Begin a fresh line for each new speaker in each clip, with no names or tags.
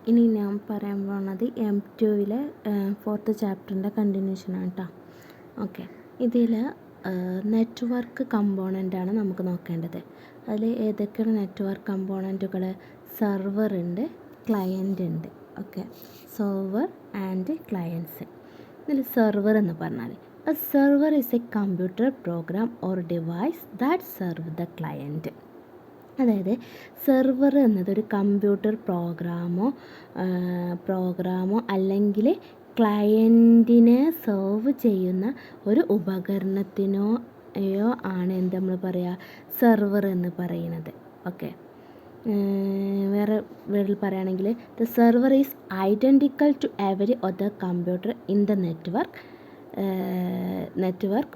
ഇനി ഞാൻ പറയാൻ പോകുന്നത് M2-ലെ 4th ചാപ്റ്ററിൻ്റെ കണ്ടിന്യൂഷനാണ് കേട്ടോ. ഓക്കെ, ഇതിൽ നെറ്റ്വർക്ക് കമ്പോണൻ്റാണ് നമുക്ക് നോക്കേണ്ടത്. അതിൽ ഏതൊക്കെയാണ് നെറ്റ്വർക്ക് കമ്പോണൻറ്റുകൾ? സെർവർ ഉണ്ട്, ക്ലയൻ്റ് ഉണ്ട്. Okay, server and clients. ഇതിൽ സെർവർ എന്ന് പറഞ്ഞാൽ a server is a computer program or device that serve the client. അതായത് സെർവർ എന്നതൊരു കമ്പ്യൂട്ടർ പ്രോഗ്രാമോ അല്ലെങ്കിൽ ക്ലയൻറ്റിനെ സെർവ് ചെയ്യുന്ന ഒരു ഉപകരണത്തിനോയോ ആണ് എന്ത് നമ്മൾ പറയുക, സെർവർ എന്ന് പറയുന്നത്. ഓക്കെ, വേറെ വേർഡിൽ പറയുകയാണെങ്കിൽ the server is identical to every other computer in the network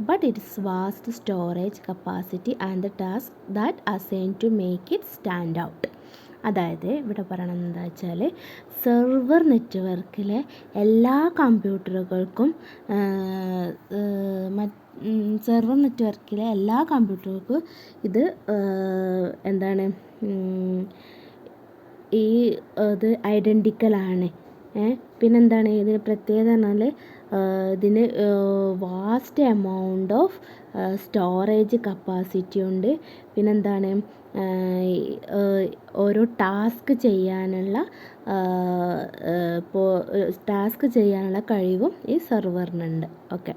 but its vast storage capacity and the task that assigned to make it stand out. അതായത് ഇവിടെ പറയണത് എന്താ വെച്ചാൽ, സെർവർ നെറ്റ്വർക്കിലെ എല്ലാ കമ്പ്യൂട്ടറുകൾക്കും ഇത് എന്താണ്, ഇത് ഐഡൻറ്റിക്കലാണ്. പിന്നെന്താണ് ഇതിന് പ്രത്യേകത പറഞ്ഞാൽ ഇതിന് vast amount of storage capacity ഉണ്ട്. പിന്നെന്താണ്, ഓരോ ടാസ്ക് ചെയ്യാനുള്ള കഴിവും ഈ സെർവറിനുണ്ട്. Okay,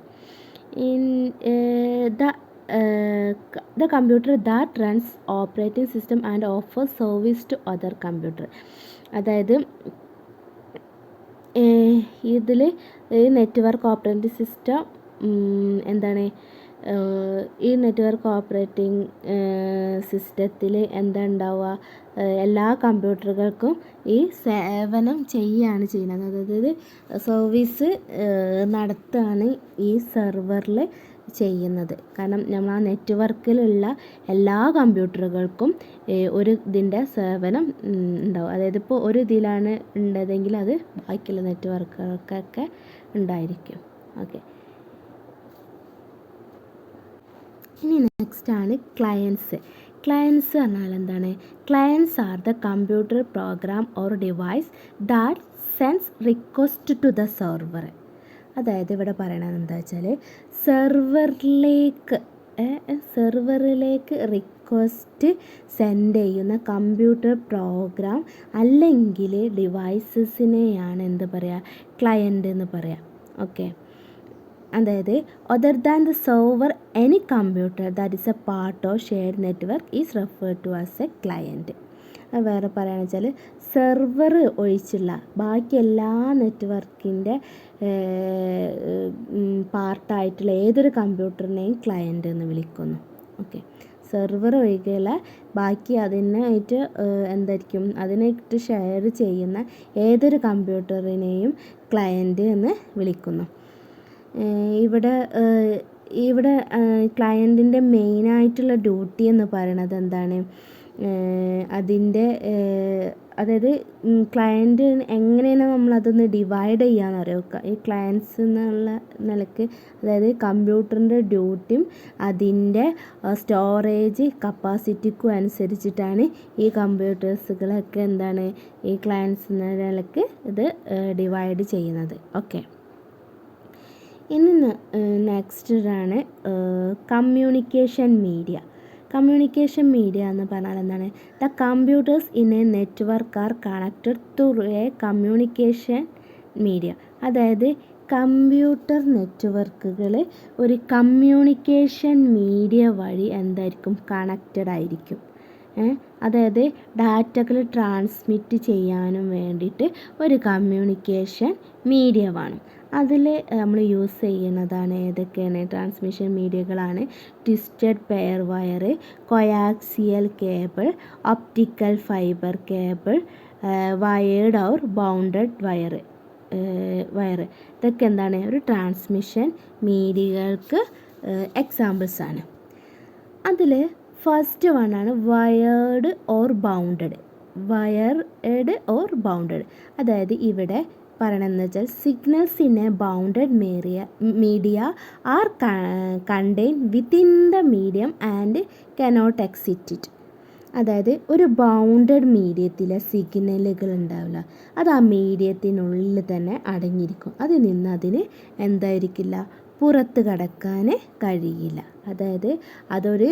the computer that runs operating system and offers service to other computer. അതായത് ഇതിൽ ഈ നെറ്റ്വർക്ക് ഓപ്പറേറ്റിംഗ് സിസ്റ്റം എന്താണ്, ഈ നെറ്റ്വർക്ക് ഓപ്പറേറ്റിംഗ് സിസ്റ്റത്തിൽ എന്താ ഉണ്ടാവുക, എല്ലാ കമ്പ്യൂട്ടറുകൾക്കും ഈ സേവനം ചെയ്യുകയാണ് ചെയ്യുന്നത്. അതായത് സർവീസ് നടത്തുകയാണ് ഈ സെർവറിൽ ചെയ്യുന്നത്. കാരണം നമ്മൾ ആ നെറ്റ്വർക്കിലുള്ള എല്ലാ കമ്പ്യൂട്ടറുകൾക്കും ഒരു ഇതിൻ്റെ സേവനം ഉണ്ടാവും. അതായത് ഇപ്പോൾ ഒരു ഇതിലാണ് ഉള്ളതെങ്കിൽ അത് ബാക്കിയുള്ള നെറ്റ്വർക്കുകൾക്കൊക്കെ ഉണ്ടായിരിക്കും. ഓക്കെ, ഇനി നെക്സ്റ്റാണ് ക്ലയൻസ്. ക്ലയൻസ് പറഞ്ഞാൽ എന്താണ്? Clients are the computer program or device that sends request to the server. അതായത് ഇവിടെ പറയണത് എന്താ വെച്ചാൽ, സെർവറിലേക്ക് റിക്വസ്റ്റ് സെൻഡ് ചെയ്യുന്ന കമ്പ്യൂട്ടർ പ്രോഗ്രാം അല്ലെങ്കിൽ ഡിവൈസസിനെയാണ് എന്ത് പറയുക, ക്ലയൻ്റ് എന്ന് പറയാം. ഓക്കെ, അതായത് other than the server any computer that is a part of shared network is referred to as a client. അത് വേറെ പറയുകയാണെന്ന് വെച്ചാൽ, സെർവർ ഒഴിച്ചുള്ള ബാക്കി എല്ലാ നെറ്റ്വർക്കിൻ്റെ പാർട്ടായിട്ടുള്ള ഏതൊരു കമ്പ്യൂട്ടറിനെയും ക്ലയൻ്റ് എന്ന് വിളിക്കുന്നു. ഓക്കെ, സെർവർ ഒഴികെയുള്ള ബാക്കി അതിനായിട്ട് എന്തായിരിക്കും, അതിനായിട്ട് ഷെയർ ചെയ്യുന്ന ഏതൊരു കമ്പ്യൂട്ടറിനെയും ക്ലയൻ്റ് എന്ന് വിളിക്കുന്നു. ഇവിടെ ക്ലയൻറ്റിൻ്റെ മെയിനായിട്ടുള്ള ഡ്യൂട്ടി എന്ന് പറയുന്നത് എന്താണ്, അതിൻ്റെ അതായത് ക്ലയൻറ്റ് എങ്ങനെയാണ് നമ്മളതൊന്ന് ഡിവൈഡ് ചെയ്യാമെന്ന് അറിയുക. ഈ ക്ലയൻസ് എന്നുള്ള നിലക്ക്, അതായത് കമ്പ്യൂട്ടറിൻ്റെ ഡ്യൂട്ടിയും അതിൻ്റെ സ്റ്റോറേജ് കപ്പാസിറ്റിക്കും അനുസരിച്ചിട്ടാണ് ഈ കമ്പ്യൂട്ടേഴ്സുകളൊക്കെ എന്താണ്, ഈ ക്ലയൻസ് എന്ന നിലക്ക് ഇത് ഡിവൈഡ് ചെയ്യുന്നത്. ഓക്കെ, ഇനി നെക്സ്റ്റാണ് കമ്മ്യൂണിക്കേഷൻ മീഡിയ. കമ്മ്യൂണിക്കേഷൻ മീഡിയ എന്ന് പറഞ്ഞാൽ എന്താണ്? The computers in A network are connected through A communication media. അതായത് കമ്പ്യൂട്ടർ നെറ്റ്വർക്കുകൾ ഒരു കമ്മ്യൂണിക്കേഷൻ മീഡിയ വഴി എന്തായിരിക്കും, കണക്റ്റഡ് ആയിരിക്കും. അതായത് ഡാറ്റകൾ ട്രാൻസ്മിറ്റ് ചെയ്യാനും വേണ്ടിയിട്ട് ഒരു കമ്മ്യൂണിക്കേഷൻ മീഡിയ വേണം. അതിൽ നമ്മൾ യൂസ് ചെയ്യുന്നതാണ് ഏതൊക്കെയാണ് ട്രാൻസ്മിഷൻ മീഡിയകളാണ്: twisted pair wire, coaxial cable, optical fibre cable, wired or bounded wire. ഇതൊക്കെ എന്താണ്, ഒരു ട്രാൻസ്മിഷൻ മീഡിയകൾക്ക് എക്സാമ്പിൾസാണ്. അതിൽ ഫസ്റ്റ് വണ്ണാണ് വയേർഡ് ഓർ ബൗണ്ടഡ്. അതായത് ഇവിടെ പറയണമെന്ന് വെച്ചാൽ, signals in a bounded media are contain within the medium and cannot exit it. അതായത് ഒരു ബൗണ്ടഡ് മീഡിയത്തിലെ സിഗ്നലുകൾ ഉണ്ടാവില്ല, അത് ആ മീഡിയത്തിനുള്ളിൽ തന്നെ അടങ്ങിയിരിക്കും. അതിൽ നിന്ന് അതിന് എന്തായിരിക്കില്ല, പുറത്ത് കടക്കാൻ കഴിയില്ല. അതായത് അതൊരു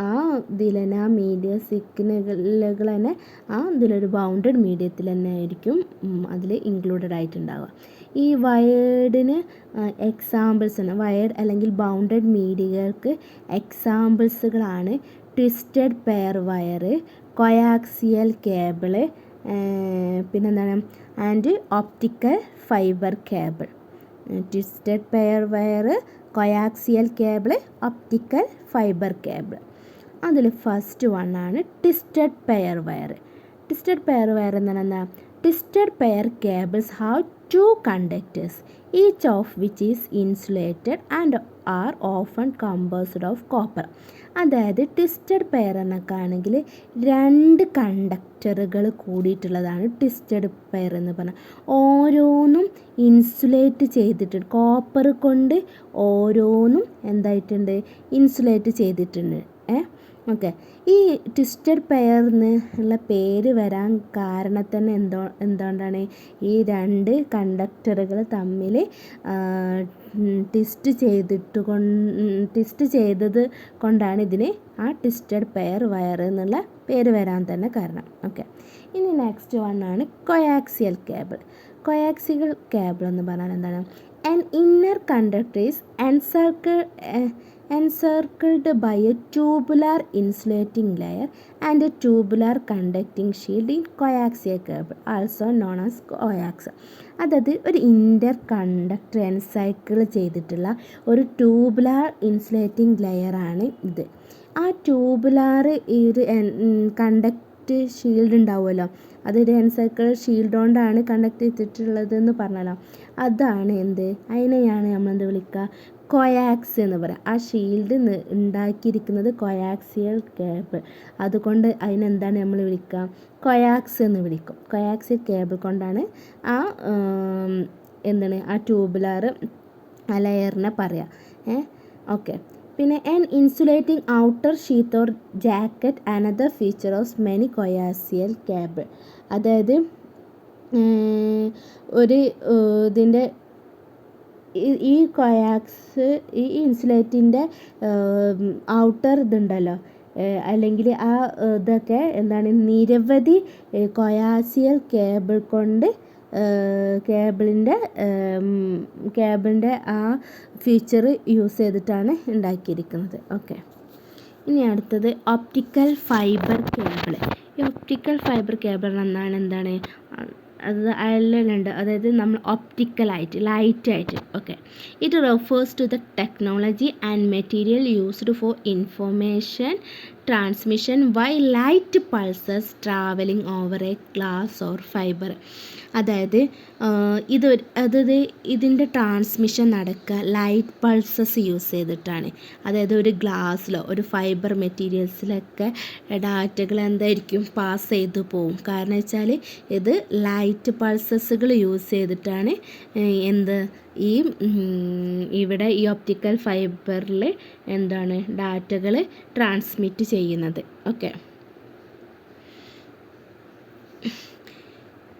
ആ ഇതിൽ തന്നെ ആ മീഡിയ സിഗ്നലുകൾ തന്നെ ആ ഇതിലൊരു ബൗണ്ടഡ് മീഡിയത്തിൽ തന്നെ ആയിരിക്കും അതിൽ ഇൻക്ലൂഡഡ് ആയിട്ടുണ്ടാവുക. ഈ വയേർഡിന് എക്സാമ്പിൾസ് ആണ്, വയേർഡ് അല്ലെങ്കിൽ ബൗണ്ടഡ് മീഡിയകൾക്ക് എക്സാമ്പിൾസുകളാണ് twisted pair wire, coaxial cable, പിന്നെന്താണ് and optical fibre cable. Twisted pair wire, coaxial cable, optical fibre cable. അതിൽ ഫസ്റ്റ് വൺ ആണ് twisted pair wire. Twisted pair wire എന്ന് പറഞ്ഞാൽ twisted pair cables have two conductors each of which is insulated and are often composed of copper. അതായത് twisted pair എന്നൊക്കെ ആണെങ്കിൽ 2 കണ്ടക്ടറുകൾ കൂടിയിട്ടുള്ളതാണ് twisted pair എന്ന് പറഞ്ഞാൽ. ഓരോന്നും ഇൻസുലേറ്റ് ചെയ്തിട്ടുണ്ട്, കോപ്പർ കൊണ്ട് ഓരോന്നും എന്തായിട്ടുണ്ട്, ഇൻസുലേറ്റ് ചെയ്തിട്ടുണ്ട്. ഓക്കെ. ഈ ട്വിസ്റ്റഡ് പെയർന്ന് ഉള്ള പേര് വരാൻ കാരണം തന്നെ എന്തുകൊണ്ടാണ്, ഈ 2 കണ്ടക്ടറുകൾ തമ്മിൽ ട്വിസ്റ്റ് ചെയ്തത് കൊണ്ടാണ് ഇതിന് ആ ട്വിസ്റ്റഡ് പെയർ വയർ എന്നുള്ള പേര് വരാൻ തന്നെ കാരണം. ഓക്കെ. ഇനി നെക്സ്റ്റ് വൺ ആണ് കൊയാക്സിയൽ കേബിൾ. കൊയാക്സിയൽ കേബിൾ എന്ന് പറഞ്ഞാൽ എന്താണ്, an inner conductor is encircled by a tubular insulating layer and a tubular conducting shield in coaxial cable, also known as coax. അതായത് ഒരു ഇൻ്റർ കണ്ടക്ടർ എൻസൈക്കിൾ ചെയ്തിട്ടുള്ള ഒരു ട്യൂബുലാർ ഇൻസുലേറ്റിംഗ് ലെയറാണ് ഇത്. ആ ട്യൂബുലാർ ഈ ഒരു കണ്ടക്ട് ഷീൽഡ് ഉണ്ടാവുമല്ലോ, അതൊരു എൻസൈക്കിൾ ഷീൽഡ് കൊണ്ടാണ് കണ്ടക്ട് ചെയ്തിട്ടുള്ളതെന്ന് പറഞ്ഞല്ലോ. അതാണ് അതിനെയാണ് നമ്മളെന്ത് വിളിക്കുക, കൊയാക്സ് എന്ന് പറയാം. ആ ഷീൽഡ് ഉണ്ടാക്കിയിരിക്കുന്നത് കൊയാക്സിയൽ കേബിൾ, അതുകൊണ്ട് അതിനെന്താണ് നമ്മൾ വിളിക്കുക, കൊയാക്സ് എന്ന് വിളിക്കും. കൊയാക്സിയൽ കേബിൾ കൊണ്ടാണ് ആ ആ ട്യൂബുലാർ ആ ലെയറിനെ പറയാം. ഓക്കെ. പിന്നെ an insulating outer sheath or jacket, another feature of many coaxial cable. അതായത് ഒരു ഇതിൻ്റെ ഈ കൊയാക്സ് ഈ ഇൻസുലേറ്റിൻ്റെ ഔട്ടർ ഇതുണ്ടല്ലോ, അല്ലെങ്കിൽ ആ ഇതൊക്കെ നിരവധി കൊയാക്സിയൽ കേബിൾ കൊണ്ട് കേബിളിൻ്റെ ആ ഫീച്ചർ യൂസ് ചെയ്തിട്ടാണ് ഉണ്ടാക്കിയിരിക്കുന്നത്. ഓക്കെ. ഇനി അടുത്തത് ഒപ്റ്റിക്കൽ ഫൈബർ കേബിൾ. ഈ ഒപ്റ്റിക്കൽ ഫൈബർ കേബിൾ എന്താണ് അത് അയലുണ്ട്, അതായത് നമ്മൾ ഒപ്റ്റിക്കലായിട്ട് ലൈറ്റായിട്ട്. Okay. It refers to the technology and material used for information transmission via light pulses travelling over a glass or fibre. അതായത് ഇതിൻ്റെ ട്രാൻസ്മിഷൻ നടക്കുക ലൈറ്റ് പൾസസ് യൂസ് ചെയ്തിട്ടാണ്. അതായത് ഒരു ഗ്ലാസ്സിലോ ഒരു ഫൈബർ മെറ്റീരിയൽസിലൊക്കെ ഡാറ്റകൾ പാസ് ചെയ്ത് പോവും. കാരണം വെച്ചാൽ ഇത് ലൈറ്റ് പൾസസുകൾ യൂസ് ചെയ്തിട്ടാണ് ഇവിടെ ഈ ഒപ്റ്റിക്കൽ ഫൈബറിൽ ഡാറ്റകൾ ട്രാൻസ്മിറ്റ് ചെയ്യുന്നത്. ഓക്കെ.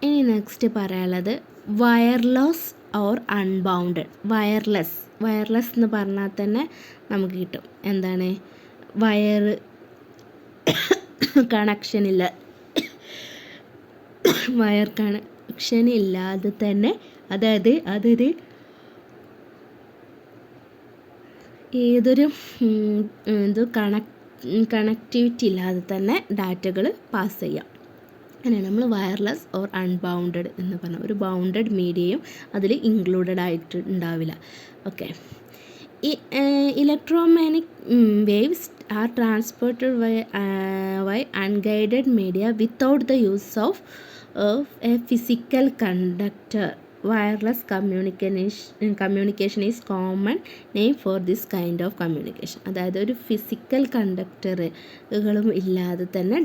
ഇനി നെക്സ്റ്റ് പറയാനുള്ളത് വയർലെസ് ഓർ അൺബൗണ്ടഡ്. വയർലെസ് എന്ന് പറഞ്ഞാൽ തന്നെ നമുക്ക് കിട്ടും വയർ കണക്ഷനില്ല, വയർ കണക്ഷൻ ഇല്ലാതെ തന്നെ, അതായത് അതൊരു ഏതൊരു കണക്ടിവിറ്റി ഇല്ലാതെ തന്നെ ഡാറ്റകൾ പാസ് ചെയ്യാം. അങ്ങനെയാണ് നമ്മൾ വയർലെസ് ഓർ അൺബൗണ്ടഡ് എന്ന് പറഞ്ഞാൽ. ഒരു ബൗണ്ടഡ് മീഡിയയും അതിൽ ഇൻക്ലൂഡഡ് ആയിട്ട് ഉണ്ടാവില്ല. ഓക്കെ. ഈ electromagnetic waves are transported by unguided media without the use of a physical conductor wireless communication is common name for this kind of communication. അതായത് ഒരു ഫിസിക്കൽ കണ്ടക്ടറുകളും ഇല്ലാതെ തന്നെ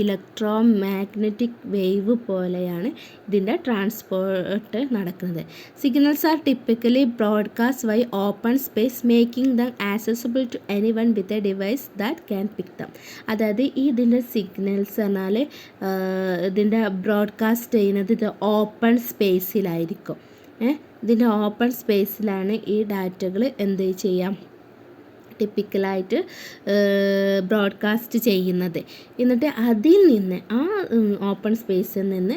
ഇലക്ട്രോ മാഗ്നറ്റിക് വേവ് പോലെയാണ് ഇതിൻ്റെ ട്രാൻസ്പോർട്ട് നടക്കുന്നത്. Signals are typically broadcast via open space making them accessible to anyone with a device that can pick them. അതായത് ഇതിൻ്റെ signals പറഞ്ഞാൽ ഇതിൻ്റെ ബ്രോഡ്കാസ്റ്റ് ചെയ്യുന്നത് ഇത് ഓപ്പൺ സ്പേസിലായിരിക്കും. ഇതിൻ്റെ ഓപ്പൺ സ്പേസിലാണ് ഈ ഡാറ്റകൾ എന്ത് ചെയ്യാം ടിപ്പിക്കലായിട്ട് ബ്രോഡ്കാസ്റ്റ് ചെയ്യുന്നത്. എന്നിട്ട് അതിൽ നിന്ന് ആ ഓപ്പൺ സ്പേസിൽ നിന്ന്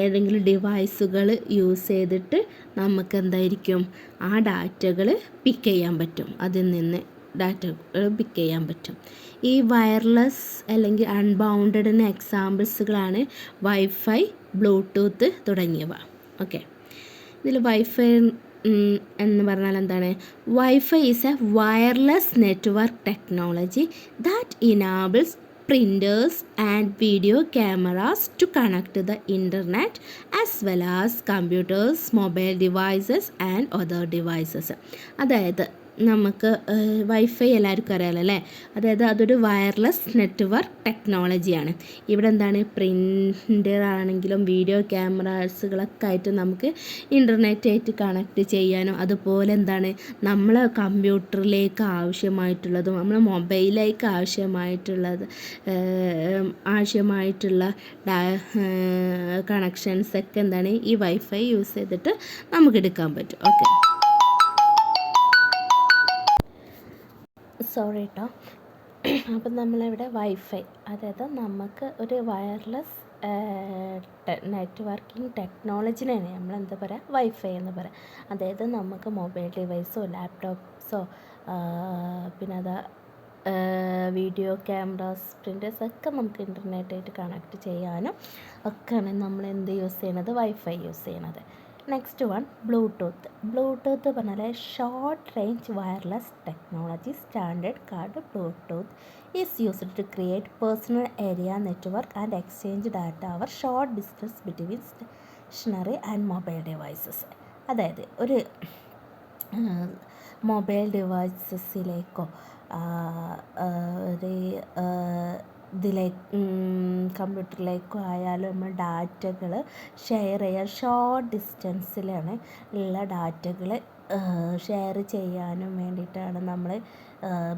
ഏതെങ്കിലും ഡിവൈസുകൾ യൂസ് ചെയ്തിട്ട് നമുക്ക് എന്തായിരിക്കും ആ ഡാറ്റകൾ പിക്ക് ചെയ്യാൻ പറ്റും. അതിൽ നിന്ന് ഡാറ്റകൾ പിക്ക് ചെയ്യാൻ പറ്റും. ഈ വയർലെസ് അല്ലെങ്കിൽ അൺബൗണ്ടഡിന് എക്സാമ്പിൾസുകളാണ് വൈഫൈ, ബ്ലൂടൂത്ത് തുടങ്ങിയവ. ഓക്കെ, ഇതിൽ വൈഫൈ എന്ന് പറഞ്ഞാൽ എന്താണ്? Wifi is A wireless network technology that enables printers and video cameras to connect to the internet as well as computers, mobile devices and other devices. അതായത് നമുക്ക് wifi എല്ലാവർക്കും അറിയാമല്ലോ അല്ലേ? അതായത് അതൊരു വയർലെസ് നെറ്റ്വർക്ക് ടെക്നോളജിയാണ്. ഇവിടെ എന്താണ്, പ്രിൻ്റർ ആണെങ്കിലും വീഡിയോ ക്യാമറാസുകളൊക്കെ ആയിട്ട് നമുക്ക് ഇൻ്റർനെറ്റായിട്ട് കണക്ട് ചെയ്യാനും, അതുപോലെ എന്താണ് നമ്മളെ കമ്പ്യൂട്ടറിലേക്ക് ആവശ്യമായിട്ടുള്ളതും നമ്മളെ മൊബൈലിലേക്ക് ആവശ്യമായിട്ടുള്ള കണക്ഷൻസൊക്കെ എന്താണ് ഈ വൈഫൈ യൂസ് ചെയ്തിട്ട് നമുക്ക് എടുക്കാൻ പറ്റും. ഓക്കെ, സോറി കേട്ടോ. അപ്പം നമ്മളിവിടെ വൈഫൈ, അതായത് നമുക്ക് ഒരു വയർലെസ് നെറ്റ്വർക്കിംഗ് ടെക്നോളജിനെയാണ് നമ്മൾ എന്താ പറയുക, വൈഫൈ എന്ന് പറയാം. അതായത് നമുക്ക് മൊബൈൽ ഡിവൈസോ ലാപ്ടോപ്സോ പിന്നെ അത് വീഡിയോ ക്യാമറാസ്, പ്രിൻറ്റേഴ്സ് ഒക്കെ നമുക്ക് ഇൻ്റർനെറ്റായിട്ട് കണക്ട് ചെയ്യാനും ഒക്കെയാണ് നമ്മൾ എന്ത് യൂസ് ചെയ്യണത്, വൈഫൈ യൂസ് ചെയ്യണത്. Next one bluetooth. ബ്ലൂടൂത്ത് പറഞ്ഞാൽ short range wireless technology. Standard card bluetooth is used to create personal area network and exchange data over short distance between stationary and mobile devices. അതായത് ഒരു mobile ഡിവൈസസിലേക്കോ ഒരു കമ്പ്യൂട്ടറിലേക്കോ ആയാലും നമ്മൾ ഡാറ്റകൾ share ചെയ്യാൻ short ഡിസ്റ്റൻസിലാണ് ഉള്ള ഡാറ്റകൾ share ചെയ്യാനും വേണ്ടിയിട്ടാണ് നമ്മൾ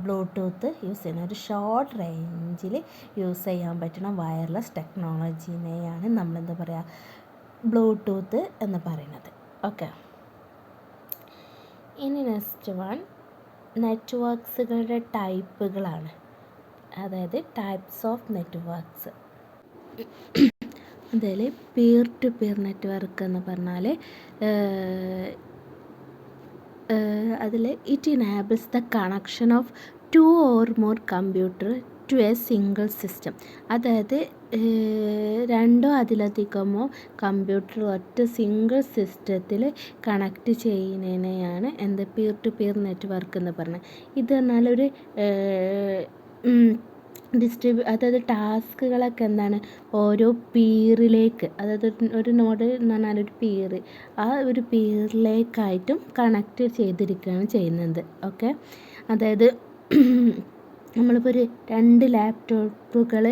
ബ്ലൂടൂത്ത് യൂസ് ചെയ്യുന്നത്. ഒരു ഷോർട്ട് റേഞ്ചിൽ യൂസ് ചെയ്യാൻ പറ്റുന്ന വയർലെസ് ടെക്നോളജിനെയാണ് നമ്മളെന്താ പറയുക, ബ്ലൂടൂത്ത് എന്ന് പറയുന്നത്. ഓക്കെ, ഇനി നെക്സ്റ്റ് വൺ നെറ്റ്വർക്ക്സുകളുടെ ടൈപ്പുകളാണ്. അതായത് ടൈപ്സ് ഓഫ് നെറ്റ്വർക്ക്സ്. അതിൽ പിയർ ടു പിയർ നെറ്റ്വർക്ക് എന്ന് പറഞ്ഞാൽ അതിൽ it enables the connection of 2 or more computer to a single system. അതായത് 2 അതിലധികമോ കമ്പ്യൂട്ടർ ഒറ്റ സിംഗിൾ സിസ്റ്റത്തിൽ കണക്ട് ചെയ്യുന്നതിനെയാണ് എന്ത് പിയർ ടു പിയർ നെറ്റ്വർക്ക് എന്ന് പറഞ്ഞത്. ഇത് പറഞ്ഞാൽ ഒരു അതായത് ടാസ്കുകളൊക്കെ എന്താണ് ഓരോ പീറിലേക്ക്, അതായത് ഒരു നോഡ് എന്ന് പറഞ്ഞാൽ ഒരു പീറ്, ആ ഒരു പീറിലേക്കായിട്ടും കണക്ട് ചെയ്തിരിക്കുകയാണ് ചെയ്യുന്നത്. ഓക്കെ, അതായത് നമ്മളിപ്പോൾ ഒരു 2 ലാപ്ടോപ്പുകൾ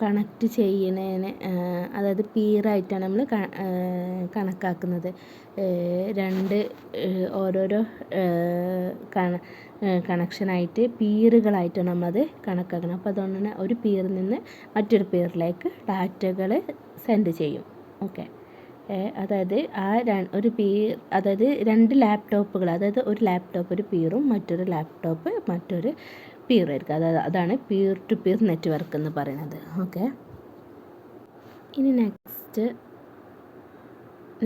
കണക്ട് ചെയ്യുന്നതിന് അതായത് പീറായിട്ടാണ് നമ്മൾ കണക്കാക്കുന്നത്. 2 ഓരോരോ കണക്ഷനായിട്ട് പീറുകളായിട്ടാണ് നമ്മളത് കണക്കാക്കുന്നത്. അപ്പോൾ അതുകൊണ്ട് തന്നെ ഒരു പീറിൽ നിന്ന് മറ്റൊരു പീറിലേക്ക് ഡാറ്റകൾ സെൻഡ് ചെയ്യും. ഓക്കെ, അതായത് ഒരു അതായത് 2 ലാപ്ടോപ്പുകൾ, അതായത് ഒരു ലാപ്ടോപ്പ് ഒരു പീറും മറ്റൊരു ലാപ്ടോപ്പ് മറ്റൊരു പീറായിരിക്കും. അതാണ് പിയർ ടു പിയർ നെറ്റ്വർക്ക് എന്ന് പറയുന്നത്. ഓക്കെ, ഇനി നെക്സ്റ്റ്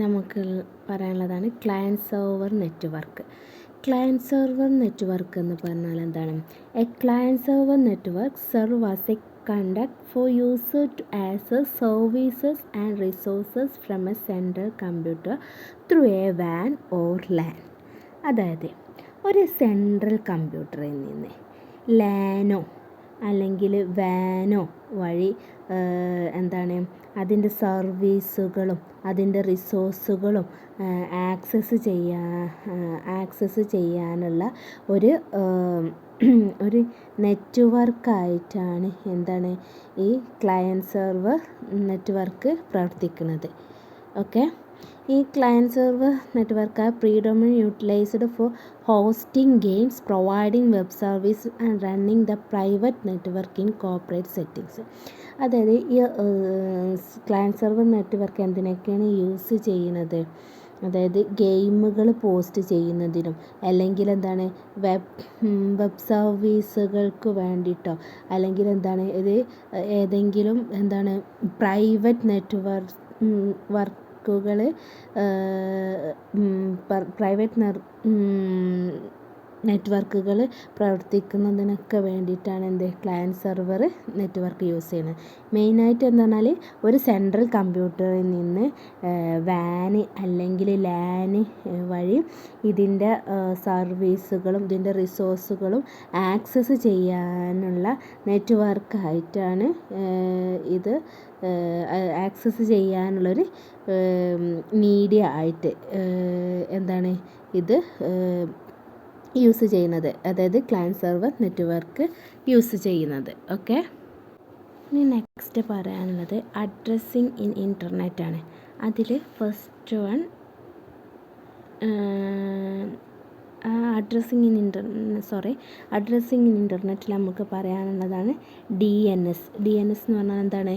നമുക്ക് പറയാനുള്ളതാണ് client server network. Client server network എന്ന് പറഞ്ഞാൽ എന്താണ്? A client server network serve as a conduct for user to access services and resources from a central computer through a WAN or LAN. അതായത് ഒരു central കമ്പ്യൂട്ടറിൽ നിന്ന് ലാനോ അല്ലെങ്കിൽ വാനോ വഴി എന്താണ് അതിൻ്റെ സർവീസുകളും അതിൻ്റെ റിസോഴ്സുകളും ആക്സസ് ചെയ്യാനുള്ള ഒരു ഒരു നെറ്റ്വർക്കായിട്ടാണ് എന്താണ് ഈ ക്ലയൻറ്റ് സെർവർ നെറ്റ്വർക്ക് പ്രവർത്തിക്കുന്നത്. ഓക്കെ, ഈ client server network are predominantly utilized for hosting games, providing web service and running the private network in corporate settings. അതായത് ഈ ക്ലയൻറ്റ് സെർവർ നെറ്റ്വർക്ക് എന്തിനൊക്കെയാണ് യൂസ് ചെയ്യുന്നത്? അതായത് ഗെയിമുകൾ പോസ്റ്റ് ചെയ്യുന്നതിനും അല്ലെങ്കിൽ എന്താണ് വെബ് സർവീസുകൾക്ക് വേണ്ടിയിട്ടോ അല്ലെങ്കിൽ എന്താണ് ഇത് ഏതെങ്കിലും എന്താണ് പ്രൈവറ്റ് നെറ്റ്വർക്കുകൾ നെറ്റ്വർക്കുകൾ പ്രവർത്തിക്കുന്നതിനൊക്കെ വേണ്ടിയിട്ടാണ് ക്ലയൻറ്റ് സെർവർ നെറ്റ്വർക്ക് യൂസ് ചെയ്യുന്നത്. മെയിനായിട്ട് എന്താ പറഞ്ഞാൽ ഒരു സെൻട്രൽ കമ്പ്യൂട്ടറിൽ നിന്ന് വാൻ അല്ലെങ്കിൽ ലാൻ വഴി ഇതിൻ്റെ സർവീസുകളും ഇതിൻ്റെ റിസോഴ്സുകളും ആക്സസ് ചെയ്യാനുള്ള നെറ്റ്വർക്കായിട്ടാണ് ഇത് ആക്സസ് ചെയ്യാനുള്ളൊരു മീഡിയ ആയിട്ട് എന്താണ് ഇത് യൂസ് ചെയ്യുന്നത്. അതായത് ക്ലയൻറ്റ് സെർവർ നെറ്റ്വർക്ക് യൂസ് ചെയ്യുന്നത്. ഓക്കെ, ഇനി നെക്സ്റ്റ് പറയാനുള്ളത് അഡ്രസ്സിങ് ഇൻ ഇൻ്റർനെറ്റ് ആണ്. അതിൽ ഫസ്റ്റ് വൺ അഡ്രസ്സിങ് ഇൻ ഇൻ്റർനെറ്റിൽ നമുക്ക് പറയാനുള്ളതാണ് DNS. DNS എന്ന് പറഞ്ഞാൽ എന്താണ്?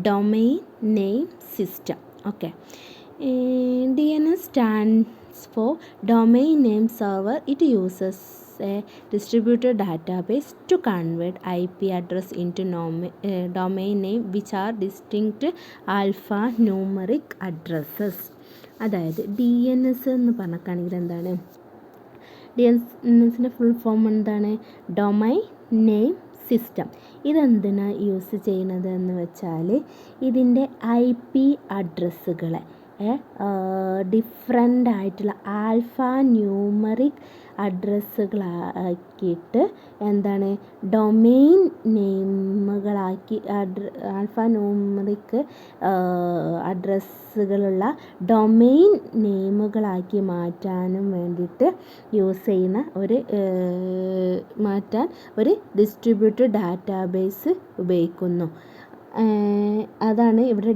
Domain name system. Okay, DNS stands for Domain Name Server. It uses a distributed database to convert IP address into domain name which are distinct alphanumeric addresses. അതായത് DNS എന്ന് പറഞ്ഞിട്ടാണെങ്കിൽ എന്താണ്? DNSൻ്റെ ഫുൾ ഫോം എന്താണ്? Domain name system. ഇതെന്തിനാണ് use ചെയ്യുന്നത് എന്ന് വെച്ചാൽ ഇതിൻ്റെ IP അഡ്രസ്സുകളെ ഡിഫറൻ്റ് ആയിട്ടുള്ള ന്യൂമറിക് അഡ്രസ്സുകളാക്കിയിട്ട് എന്താണ് ഡൊമെയിൻ നെയിമുകളാക്കി ന്യൂമറിക് അഡ്രസ്സുകളുള്ള ഡൊമെയിൻ നെയിമുകളാക്കി മാറ്റാനും വേണ്ടിയിട്ട് യൂസ് ചെയ്യുന്ന ഒരു ഡിസ്ട്രിബ്യൂട്ടഡ് ഡാറ്റാബേസ് ഉപയോഗിക്കുന്നു. അതാണ് ഇവിടെ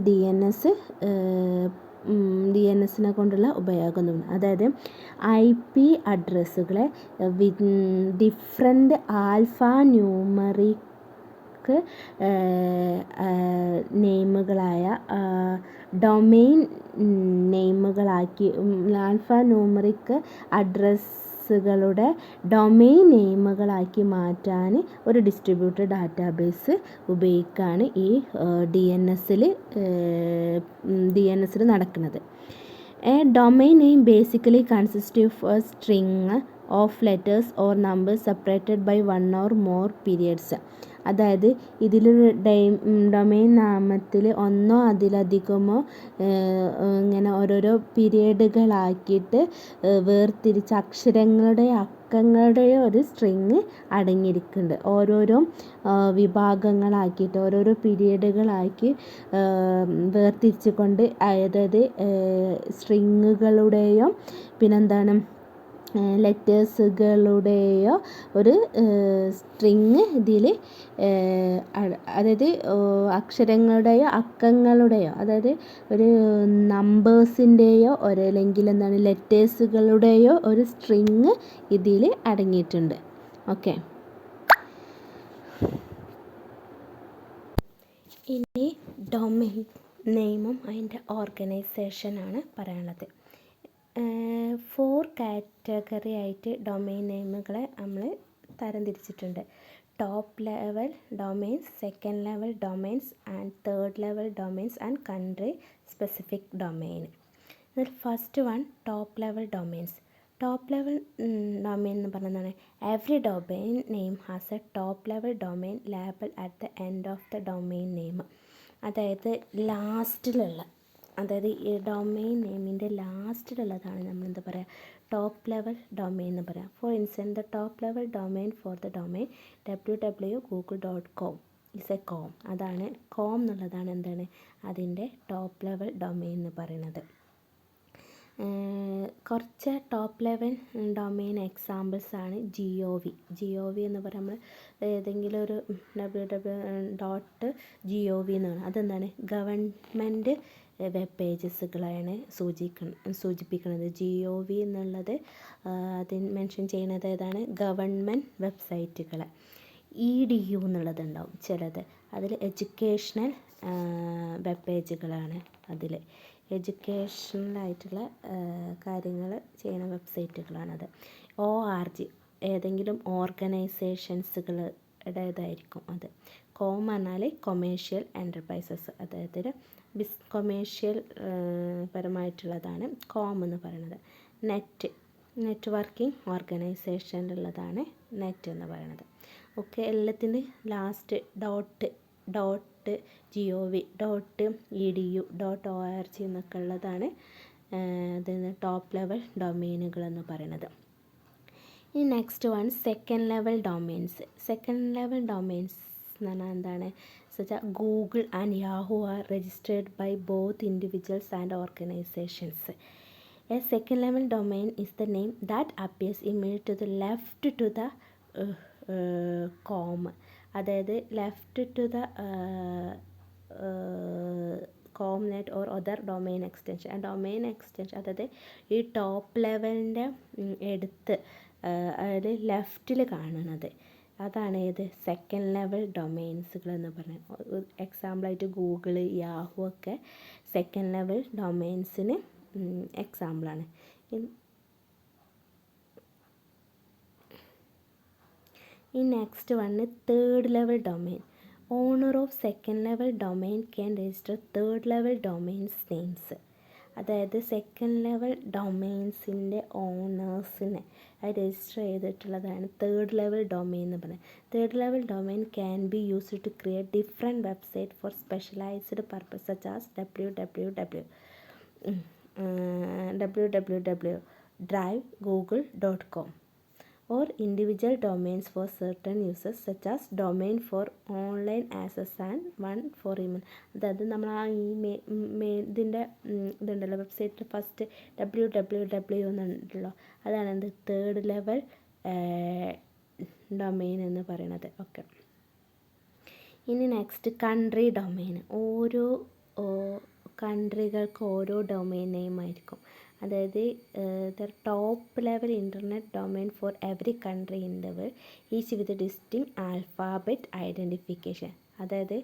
DNSനെ കൊണ്ടുള്ള ഉപയോഗം. അതായത് IP അഡ്രസ്സുകളെ ഡിഫറെൻ്റ് ന്യൂമറിക് നെയിമുകളായ ഡൊമെയിൻ നെയിമുകളാക്കി ന്യൂമറിക് അഡ്രസ്സുകളുടെ ഡൊമെയിൻ നെയിമുകളാക്കി മാറ്റാൻ ഒരു ഡിസ്ട്രിബ്യൂട്ടഡ് ഡാറ്റാബേസ് ഉപയോഗിക്കുകയാണ് ഈ DNSൽ നടക്കുന്നത്. A domain name basically consists of a string of letters or numbers separated by one or more periods. അതായത് ഇതിൽ ഡൊമെയിൻ നാമത്തിൽ ഒന്നോ അതിലധികമോ ഇങ്ങനെ ഓരോരോ പീരിയഡുകളാക്കിയിട്ട് വേർതിരിച്ച അക്കങ്ങളുടെയോ ഒരു സ്ട്രിങ് അടങ്ങിയിരിക്കുന്നുണ്ട്. ഓരോരോ വിഭാഗങ്ങളാക്കിയിട്ട് ഓരോരോ പീരിയഡുകളാക്കി വേർതിരിച്ച് കൊണ്ട് അതായത് സ്ട്രിങ്ങുകളുടെയോ പിന്നെന്താണ് ലെറ്റേഴ്സുകളുടെയോ ഒരു സ്ട്രിങ് ഇതിൽ അതായത് അക്ഷരങ്ങളുടെയോ അക്കങ്ങളുടെയോ അതായത് ഒരു നമ്പേഴ്സിൻ്റെയോ അല്ലെങ്കിൽ എന്താണ് ലെറ്റേഴ്സുകളുടെയോ ഒരു സ്ട്രിങ് ഇതിൽ അടങ്ങിയിട്ടുണ്ട്. ഓക്കെ, ഇനി ഡൊമെയിൻ നെയിമും അതിൻ്റെ ഓർഗനൈസേഷനാണ് പറയാനുള്ളത്. 4 കാറ്റഗറി ആയിട്ട് ഡൊമെയിൻ നെയിമുകളെ നമ്മൾ തരംതിരിച്ചിട്ടുണ്ട്. Top level domains, second level domains and third level domains and country specific domain. ഇതിൽ first one top level domains. Top level domain എന്ന് പറഞ്ഞാൽ every domain name has a top level domain label at the end of the domain name. അതായത് ലാസ്റ്റിലുള്ള, അതായത് ഈ domain നെയിമിൻ്റെ ലാസ്റ്റിലുള്ളതാണ് നമ്മൾ എന്താ പറയുക ടോപ്പ് ലെവൽ ഡൊമെയിൻ എന്ന് പറയാം. For instance the top level domain for the domain www.google.com is A com. അതാണ് കോം എന്നുള്ളതാണ് എന്താണ് അതിൻ്റെ ടോപ്പ് ലെവൽ ഡൊമെയിൻ എന്ന് പറയുന്നത്. കുറച്ച് ടോപ്പ് ലെവൽ ഡൊമെയിൻ എക്സാമ്പിൾസാണ് GOV എന്ന് പറയുമ്പോൾ ഏതെങ്കിലും ഒരു www.gov എന്നാണ്. അതെന്താണ് ഗവൺമെൻറ് വെബ് പേജസുകളാണ് സൂചിപ്പിക്കുന്നത്. GOV എന്നുള്ളത് അതിന് മെൻഷൻ ചെയ്യുന്നത് ഏതാണ് ഗവൺമെൻറ് വെബ്സൈറ്റുകൾ. EDU എന്നുള്ളതുണ്ടാവും ചിലത്, അതിൽ എഡ്യൂക്കേഷണൽ വെബ് പേജുകളാണ്. അതിൽ എഡ്യൂക്കേഷണലായിട്ടുള്ള കാര്യങ്ങൾ ചെയ്യുന്ന വെബ്സൈറ്റുകളാണത്. ORG ഏതെങ്കിലും ഓർഗനൈസേഷൻസുകളുടേതായിരിക്കും അത്. കോം പറഞ്ഞാൽ കൊമേഴ്ഷ്യൽ എൻ്റർപ്രൈസസ്, അതായത് കൊമേഴ്ഷ്യൽ പരമായിട്ടുള്ളതാണ് കോം എന്ന് പറയുന്നത്. നെറ്റ്വർക്കിംഗ് ഓർഗനൈസേഷനിലുള്ളതാണ് നെറ്റ് എന്ന് പറയുന്നത്. ഓക്കെ, എല്ലാത്തിൻ്റെ ലാസ്റ്റ് .gov .edu .org എന്നൊക്കെ ഉള്ളതാണ് അതിന് ടോപ്പ് ലെവൽ ഡൊമെയിനുകൾ എന്ന് പറയുന്നത്. ഈ next one second level domains. Second level domains എന്ന് പറഞ്ഞാൽ എന്താണ് such Google and Yahoo are registered by both individuals and organisations. A second level domain is the name that appears immediately to the left to the com. അതായത് left to the com net or other domain extension. ആ domain extension അതായത് ഈ top ലെവലിൻ്റെ എടുത്ത് അതായത് ലെഫ്റ്റിൽ കാണുന്നത് അതാണ് ഏത് സെക്കൻഡ് ലെവൽ ഡൊമെയിൻസുകൾ എന്ന് പറയുന്നത്. എക്സാമ്പിളായിട്ട് ഗൂഗിൾ, യാഹൂ ഒക്കെ സെക്കൻഡ് ലെവൽ ഡൊമെയിൻസിന് എക്സാമ്പിളാണ്. ഈ next one third level domain. Owner of second level domain can register third level domains names. അതായത് സെക്കൻഡ് ലെവൽ ഡൊമെയിൻസിൻ്റെ ഓണേഴ്സിനെ രജിസ്റ്റർ ചെയ്തിട്ടുള്ളതാണ് തേർഡ് ലെവൽ ഡൊമെയിൻ എന്ന് പറയുന്നത്. Third level domain can be used to create different website for specialised purpose such as www.drive.google.com or individual domains for certain users such as domain for online access and one for email. അതായത് നമ്മൾ ആ ഇതിൻ്റെ ഇതുണ്ടല്ലോ വെബ്സൈറ്റിൽ first www എന്നുണ്ടല്ലോ, അതാണ് എന്ത് third level domain എന്ന് പറയുന്നത്. ഓക്കെ, ഇനി നെക്സ്റ്റ് കൺട്രി ഡൊമെയിൻ. ഓരോ കൺട്രികൾക്ക് ഓരോ ഡൊമെയിൻ നെയിം ആയിരിക്കും. അതായത് the top level internet domain for every country in the world each with distinct alphabet identification. അതായത്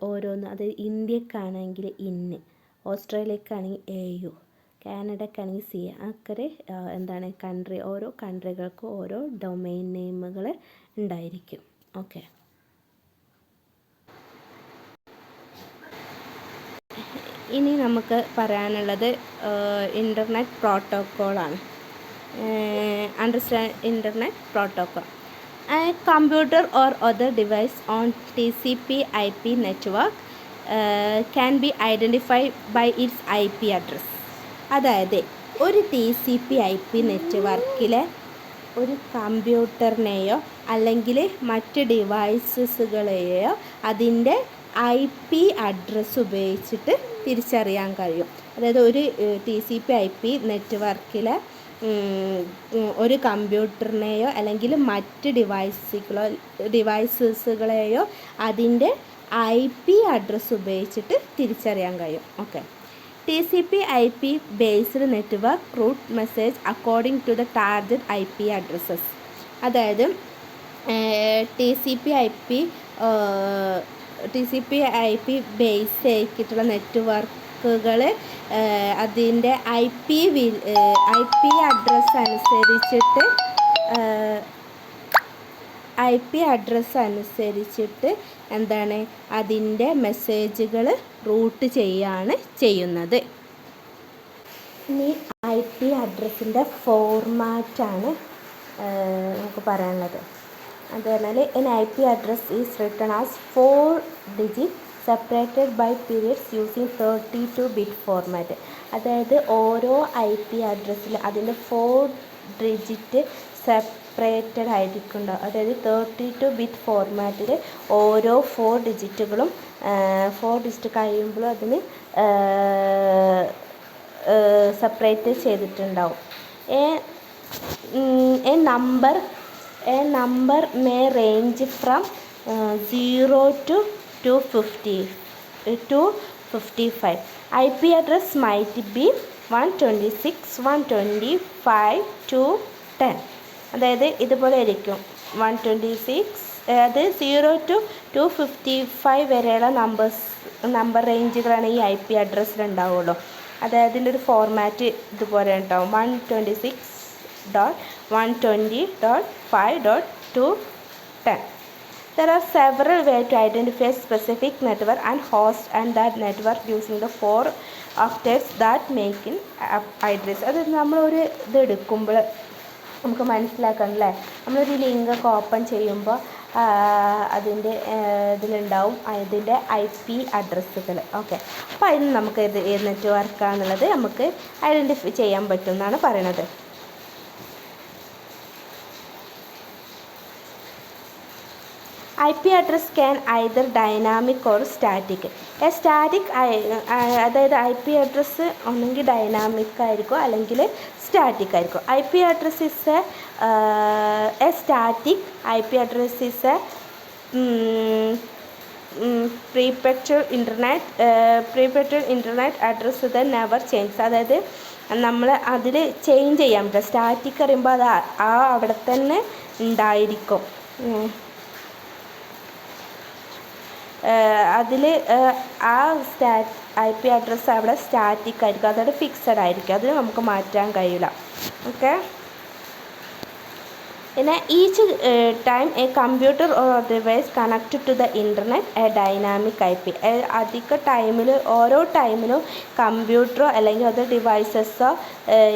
ഓരോന്ന്, അതായത് ഇന്ത്യക്കാണെങ്കിൽ ഇന്ന്, ഓസ്ട്രേലിയക്കാണെങ്കിൽ AU, കാനഡക്കാണെങ്കിൽ CA, അങ്ങനെ എന്താണ് കൺട്രി, ഓരോ കൺട്രികൾക്കും ഓരോ ഡൊമെയിൻ നെയിമുകൾ ഉണ്ടായിരിക്കും. ഓക്കെ, ഇനി നമുക്ക് പറയാനുള്ളത് ഇൻ്റർനെറ്റ് പ്രോട്ടോക്കോളാണ്. Understand internet protocol. A computer or other device on TCP/IP network can be identified by its IP address. അതായത് ഒരു TCP/IP നെറ്റ്വർക്കിലെ ഒരു കമ്പ്യൂട്ടറിനെയോ അല്ലെങ്കിൽ മറ്റ് ഡിവൈസസുകളെയോ അതിൻ്റെ IP അഡ്രസ്സ് ഉപയോഗിച്ചിട്ട് തിരിച്ചറിയാൻ കഴിയും. അതായത് ഒരു TCP/IP നെറ്റ്വർക്കിലെ ഒരു കമ്പ്യൂട്ടറിനെയോ അല്ലെങ്കിൽ മറ്റ് ഡിവൈസസുകളെയോ അതിൻ്റെ IP അഡ്രസ്സ് ഉപയോഗിച്ചിട്ട് തിരിച്ചറിയാൻ കഴിയും. Okay, TCP/IP based network route message according to the target IP addresses. അതായത് TCP/IP ബേസ് ചെയ്തിട്ടുള്ള നെറ്റ്വർക്കുകൾ അതിൻ്റെ IP അഡ്രസ്സ് അനുസരിച്ചിട്ട് എന്താണ് അതിൻ്റെ മെസ്സേജുകൾ റൂട്ട് ചെയ്യാണ് ചെയ്യുന്നത്. ഇനി IP അഡ്രസ്സിൻ്റെ ഫോർമാറ്റാണ് നമുക്ക് പറയാനുള്ളത്. അത് പറഞ്ഞാൽ an IP address is written as 4 digits separated by periods using 32-bit format. അതായത് ഓരോ IP അഡ്രസ്സിൽ അതിൻ്റെ 4 ഡിജിറ്റ് സെപ്പറേറ്റഡ് ആയിരിക്കുന്നുണ്ടാവും. അതായത് 32 ബിറ്റ് ഫോർമാറ്റിൽ ഓരോ 4 ഡിജിറ്റുകളും 4 ഡിജിറ്റ് കഴിയുമ്പോഴും അതിന് സെപ്പറേറ്റ് ചെയ്തിട്ടുണ്ടാവും. A number may range from 0 to 255. IP address might be 126, 125 to 10. അതായത് ഇതുപോലെ ആയിരിക്കും. 126 അത് 0 to 255 വരെയുള്ള നമ്പർ റേഞ്ചുകളാണ് ഈ IP അഡ്രസ്സിൽ ഉണ്ടാവുള്ളൂ. അതായത് ഇതിൻ്റെ ഒരു ഫോർമാറ്റ് ഇതുപോലെ ഉണ്ടാവും. 126.120.5.210. There are several ways to identify specific network and host and that network using the 4 octets that make in address. അത് നമ്മളൊരു ഇത് എടുക്കുമ്പോൾ നമുക്ക് മനസ്സിലാക്കണം അല്ലേ. നമ്മളൊരു ലിങ്കൊക്കെ ഓപ്പൺ ചെയ്യുമ്പോൾ അതിൻ്റെ ഇതിലുണ്ടാവും അതിൻ്റെ IP അഡ്രസ്സുകൾ. ഓക്കെ, അപ്പോൾ അതിന് നമുക്ക് ഏത് നെറ്റ്വർക്കാണെന്നുള്ളത് നമുക്ക് ഐഡൻറ്റിഫൈ ചെയ്യാൻ പറ്റും എന്നാണ് പറയണത്. IP address can either dynamic or static. അതായത് IP അഡ്രസ്സ് ഒന്നെങ്കിൽ ഡൈനാമിക് ആയിരിക്കും അല്ലെങ്കിൽ സ്റ്റാറ്റിക് ആയിരിക്കും. IP address is a static IP address is a prefecture internet address the never change. അതായത് നമ്മൾ അതിൽ ചേഞ്ച് ചെയ്യാൻ പറ്റില്ല. സ്റ്റാറ്റിക് പറയുമ്പോൾ അത് അവിടെ തന്നെ ഉണ്ടായിരിക്കും. അതിൽ IP അഡ്രസ്സ് അവിടെ സ്റ്റാറ്റിക് ആയിരിക്കും, അതവിടെ ഫിക്സഡ് ആയിരിക്കും, അത് നമുക്ക് മാറ്റാൻ കഴിയില്ല. ഓക്കെ, പിന്നെ each time a computer or device connect to the internet a dynamic IP. അധിക ടൈമിൽ ഓരോ ടൈമിലും കമ്പ്യൂട്ടറോ അല്ലെങ്കിൽ അത് ഡിവൈസസോ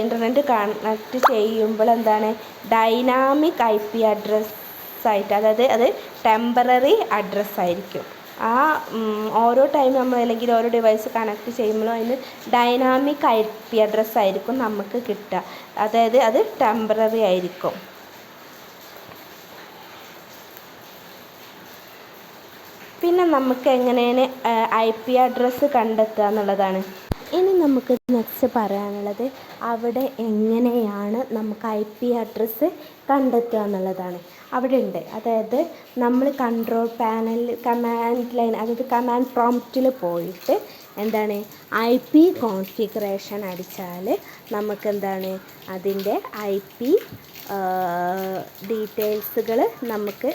ഇൻ്റർനെറ്റ് കണക്ട് ചെയ്യുമ്പോൾ എന്താണ് ഡൈനാമിക് IP അഡ്രസ്സായിട്ട്, അതായത് അത് ടെമ്പററി അഡ്രസ്സായിരിക്കും. ഓരോ ടൈം നമ്മൾ അല്ലെങ്കിൽ ഓരോ ഡിവൈസ് കണക്ട് ചെയ്യുമ്പോഴും അതിന് ഡൈനാമിക് IP അഡ്രസ്സായിരിക്കും നമുക്ക് കിട്ടുക. അതായത് അത് ടെമ്പററി ആയിരിക്കും. പിന്നെ നമുക്ക് എങ്ങനെയാണ് IP അഡ്രസ്സ് കണ്ടെത്തുക എന്നുള്ളതാണ്. ഇനി നമുക്ക് നെക്സ്റ്റ് പറയാനുള്ളത് അവിടെ എങ്ങനെയാണ് നമുക്ക് IP അഡ്രസ്സ് കണ്ടെത്തുക എന്നുള്ളതാണ്. അവിടെ ഉണ്ട്. അതായത് നമ്മൾ കൺട്രോൾ പാനലിൽ കമാൻഡ് ലൈൻ, അതായത് കമാൻഡ് പ്രോംപ്റ്റിൽ പോയിട്ട് എന്താണ് IP കോൺഫിഗറേഷൻ അടിച്ചാൽ നമുക്ക് എന്താണ് അതിൻ്റെ IP ഡീറ്റെയിൽസുകൾ നമുക്ക്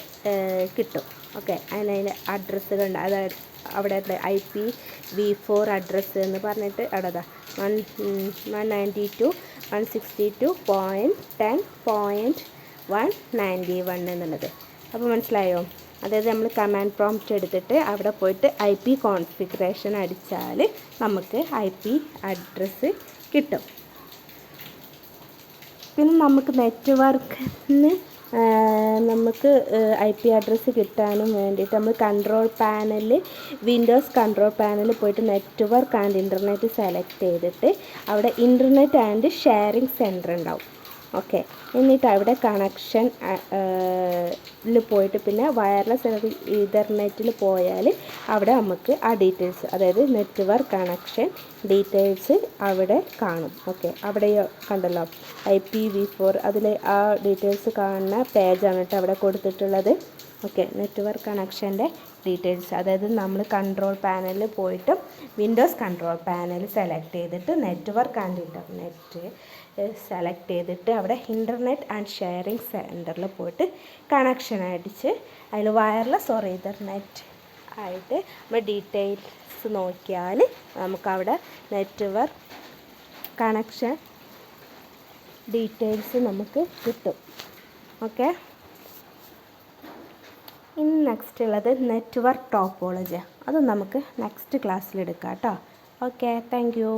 കിട്ടും. ഓക്കെ, അതിൻ്റെ അഡ്രസ്സുകളുണ്ട്. അതായത് അവിടെ IPv4 അഡ്രസ്സ് എന്ന് പറഞ്ഞിട്ട് അവിടെ 192.168.10.191 എന്നുള്ളത്. അപ്പോൾ മനസ്സിലായോ? അതായത് നമ്മൾ കമാൻഡ് പ്രോംപ്റ്റ് എടുത്തിട്ട് അവിടെ പോയിട്ട് IP കോൺഫിഗറേഷൻ അടിച്ചാൽ നമുക്ക് IP അഡ്രസ്സ് കിട്ടും. പിന്നെ നമുക്ക് നെറ്റ്വർക്കിന് നമുക്ക് IP അഡ്രസ്സ് കിട്ടാനും വേണ്ടിയിട്ട് നമ്മൾ കൺട്രോൾ പാനലിൽ വിൻഡോസ് കൺട്രോൾ പാനലിൽ പോയിട്ട് നെറ്റ്വർക്ക് ആൻഡ് ഇൻ്റർനെറ്റ് സെലക്ട് ചെയ്തിട്ട് അവിടെ ഇൻ്റർനെറ്റ് ആൻഡ് ഷെയറിംഗ് സെൻറ്റർ ഉണ്ടാവും. ഓക്കെ, എന്നിട്ട് അവിടെ കണക്ഷൻ പോയിട്ട് പിന്നെ വയർലെസ് അല്ലെങ്കിൽ ഇഥർനെറ്റിൽ പോയാൽ അവിടെ നമുക്ക് ആ ഡീറ്റെയിൽസ്, അതായത് നെറ്റ്വർക്ക് കണക്ഷൻ ഡീറ്റെയിൽസ് അവിടെ കാണും. ഓക്കെ, അവിടെ കണ്ടല്ലോ IPv4, അതിൽ ആ ഡീറ്റെയിൽസ് കാണുന്ന പേജാണ് കേട്ടോ അവിടെ കൊടുത്തിട്ടുള്ളത്. ഓക്കെ, നെറ്റ്വർക്ക് കണക്ഷൻ്റെ ഡീറ്റെയിൽസ്, അതായത് നമ്മൾ കൺട്രോൾ പാനലിൽ പോയിട്ട് വിൻഡോസ് കൺട്രോൾ പാനൽ സെലക്ട് ചെയ്തിട്ട് നെറ്റ്വർക്ക് ആൻഡ് ഇൻ്റർനെറ്റ് സെലക്ട് ചെയ്തിട്ട് അവിടെ ഇൻ്റർനെറ്റ് ആൻഡ് ഷെയറിംഗ് സെൻറ്ററിൽ പോയിട്ട് കണക്ഷൻ അടിച്ച് അതിൽ വയർലെസ് ഓർ ഇഥർനെറ്റ് ആയിട്ട് നമ്മൾ ഡീറ്റെയിൽസ് നോക്കിയാൽ നമുക്കവിടെ നെറ്റ്വർക്ക് കണക്ഷൻ ഡീറ്റെയിൽസ് നമുക്ക് കിട്ടും. ഓക്കെ, ഇനി നെക്സ്റ്റ് ഉള്ളത് നെറ്റ്വർക്ക് ടോപ്പോളജി. അത് നമുക്ക് നെക്സ്റ്റ് ക്ലാസ്സിൽ എടുക്കാം കേട്ടോ. Okay, thank you.